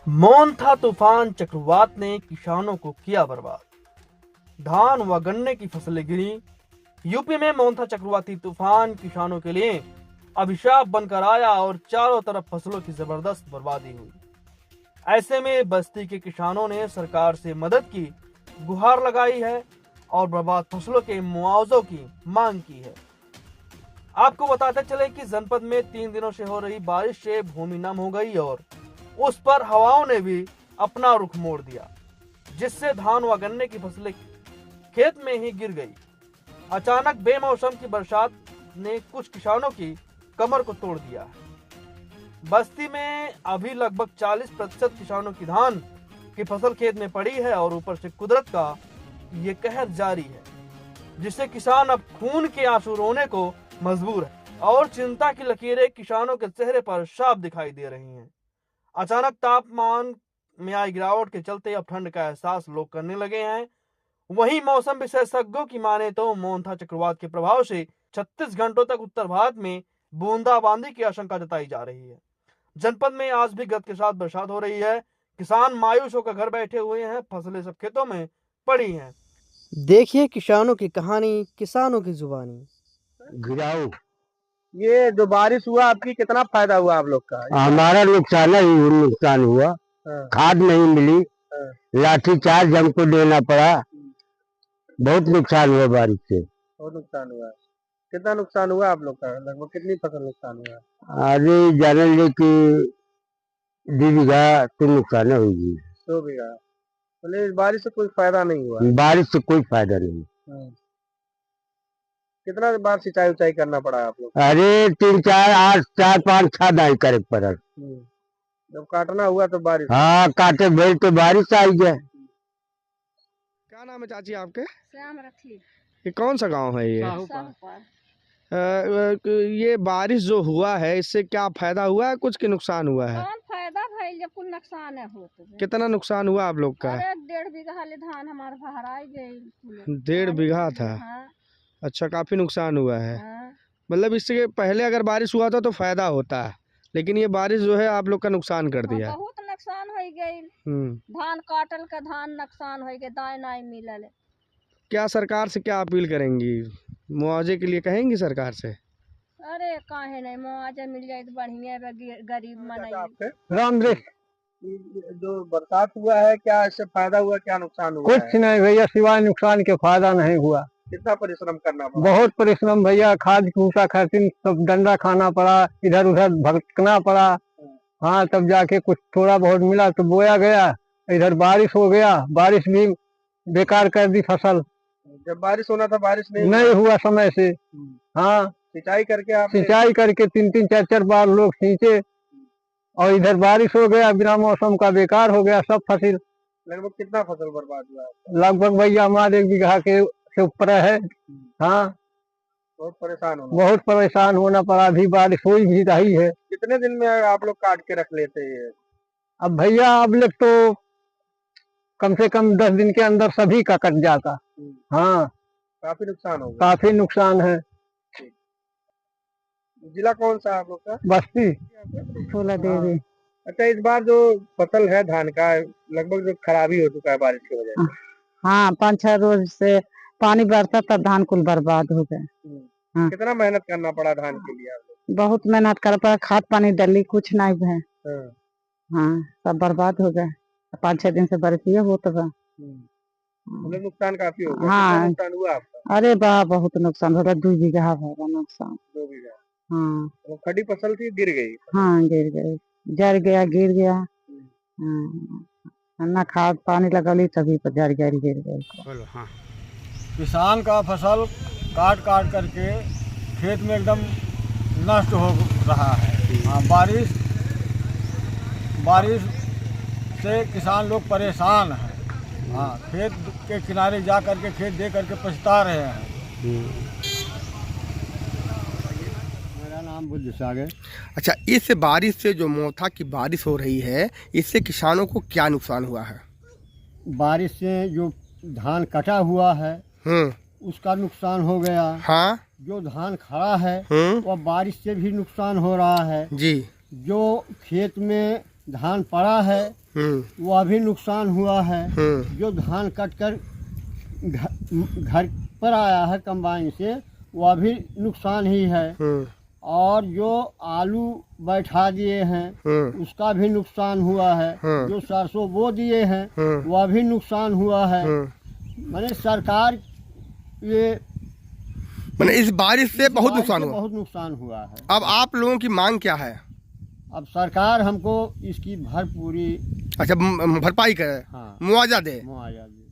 मोंथा तूफान चक्रवात ने किसानों को किया बर्बाद। धान व गन्ने की फसलें गिरी। यूपी में मोंथा चक्रवाती तूफान किसानों के लिए अभिशाप बनकर आया और चारों तरफ फसलों की जबरदस्त बर्बादी हुई। ऐसे में बस्ती के किसानों ने सरकार से मदद की गुहार लगाई है और बर्बाद फसलों के मुआवजों की मांग की है। आपको बताते चले कि जनपद में 3 दिनों से हो रही बारिश से भूमि नम हो गई और उस पर हवाओं ने भी अपना रुख मोड़ दिया, जिससे धान व गन्ने की फसलें खेत में ही गिर गई। अचानक बेमौसम की बरसात ने कुछ किसानों की कमर को तोड़ दिया है। बस्ती में अभी लगभग 40% किसानों की धान की फसल खेत में पड़ी है और ऊपर से कुदरत का ये कहर जारी है, जिससे किसान अब खून के आंसू रोने को मजबूर है और चिंता की लकीरें किसानों के चेहरे पर साफ दिखाई दे रही हैं। अचानक तापमान में आई गिरावट के चलते अब ठंड का एहसास लोग करने लगे हैं। वहीं मौसम विशेषज्ञों की माने तो मोंथा चक्रवात के प्रभाव से 36 घंटों तक उत्तर भारत में बूंदाबांदी की आशंका जताई जा रही है। जनपद में आज भी गत के साथ बरसात हो रही है। किसान मायूस होकर घर बैठे हुए हैं, फसलें सब खेतों में पड़ी हैं। देखिए किसानों की कहानी, किसानों की जुबानी। गिराओ ये जो बारिश हुआ आपकी कितना फायदा हुआ आप लोग का? हमारा नुकसान हुआ। हाँ, खाद नहीं मिली, हाँ, लाठी चार्ज हमको देना पड़ा। बहुत नुकसान हुआ बारिश से। बहुत नुकसान हुआ। कितना नुकसान हुआ आप लोग का? लगभग कितनी फसल नुकसान हुआ? अरे जाने ले कि 2 बीघा तो नुकसान होगी। 2 बीघा। बोले इस बारिश से कोई फायदा नहीं हुआ। बारिश से कोई फायदा नहीं। हाँ। कितना बार सिंचाई उचाई करना पड़ा आप लोग? अरे 3 4 8 4 5 खादाई करे पड़ल। जब काटना हुआ तो बारिश। हाँ, काटे भेल तो बारिश आई गए। क्या नाम है चाची आपके? श्याम रखी। ये कौन सा गांव है ये? साहूपार। ये बारिश जो हुआ है इससे क्या फायदा हुआ है, कुछ के नुकसान हुआ है? कौन फायदा भइल जब कुल नुकसान है होत। कितना नुकसान हुआ आप लोग का? अरे 1.5 बीघा ले धान हमारे बहराई गई। 1.5 बीघा था। हाँ, अच्छा, काफी नुकसान हुआ है। हाँ। मतलब इससे पहले अगर बारिश हुआ था तो फायदा होता है, लेकिन ये बारिश जो है आप लोग का नुकसान कर दिया। बहुत नुकसान हो गई। धान काटल का धान नुकसान हो गए, दाई नहीं मिलल। क्या सरकार से क्या अपील करेंगी? मुआवजे के लिए कहेंगी सरकार से? अरे काहे नहीं, मुआवजा मिल जाए तो बढ़िया, गरीब मनाई। राम जी, जो बरसात हुआ है क्या इससे फायदा हुआ, क्या नुकसान हुआ? कुछ नहीं भैया, सिवाय नुकसान के फायदा नहीं हुआ। कितना परिश्रम करना पड़ा? बहुत परिश्रम भैया, खाद भूसा खातिर सब डंडा खाना पड़ा, इधर उधर भटकना पड़ा। हाँ, तब जाके कुछ थोड़ा बहुत मिला तो बोया गया। इधर बारिश हो गया, बारिश भी बेकार कर दी फसल। जब बारिश होना था बारिश नहीं हुआ समय से। हाँ, सिंचाई करके आप सिंचाई करके 3 4 4 बार लोग सींचे और इधर बारिश हो गया, बिना मौसम का बेकार हो गया सब फसल। लगभग कितना फसल बर्बाद हुआ? लगभग भैया हमारे 1 बीघा के से ऊपर है। हाँ, बहुत परेशान होना पड़ा। अभी बारिश हुई भी रही है। कितने दिन में आप लोग काट के रख लेते हैं? अब भैया अब लोग तो कम से कम 10 दिन के अंदर सभी का कट जाता। हाँ, काफी नुकसान हो गया। काफी नुकसान है। जिला कौन सा आप लोग का? बस्ती फूला देवी। अच्छा, इस बार जो फसल है धान का लगभग जो खराबी हो चुका है बारिश की वजह से। हाँ, 5-6 रोज से पानी बरसा तब धान कुल बर्बाद हो गए। हाँ। कितना मेहनत करना पड़ा धान के लिए आप लोग? बहुत मेहनत कर पड़ा, खाद पानी डाली, कुछ नहीं है। हाँ, सब बर्बाद हो गए। 5-6 दिन से बरसिए हो तो मतलब नुकसान काफी हो गया। हाँ। कितना नुकसान हुआ आपका? अरे वाह, बहुत नुकसान हो रहा। 2 बीघा भरा नुकसान। 2 बीघा। हाँ, तो खड़ी फसल थी, गिर गई। हाँ, गिर गए, जर गया, गिर गया। ना खाद पानी लगली तभी पर जर गिर गए। हाँ, किसान का फसल काट काट करके खेत में एकदम नष्ट हो रहा है। हाँ, बारिश से किसान लोग परेशान हैं। हाँ, खेत के किनारे जा करके खेत दे करके पछता रहे हैं। मेरा नाम बुद्ध सागर। अच्छा, इस बारिश से जो मोथा की बारिश हो रही है, इससे किसानों को क्या नुकसान हुआ है? बारिश से जो धान कटा हुआ है उसका नुकसान हो गया। हाँ, जो धान खड़ा है वह बारिश से भी नुकसान हो रहा है जी। जो खेत में धान पड़ा है वह भी नुकसान हुआ है। जो धान कट कर घर पर आया है कंबाइन से वह भी नुकसान ही है। और जो आलू बैठा दिए हैं उसका भी नुकसान हुआ है। जो सरसों बो दिए हैं वह भी नुकसान हुआ है। माने सरकार ये मैंने इस बारिश से बहुत नुकसान हुआ। बहुत नुकसान हुआ है। अब आप लोगों की मांग क्या है? अब सरकार हमको इसकी भरपूरी अच्छा भरपाई करे, हाँ मुआवजा दे। मुआवजा दे।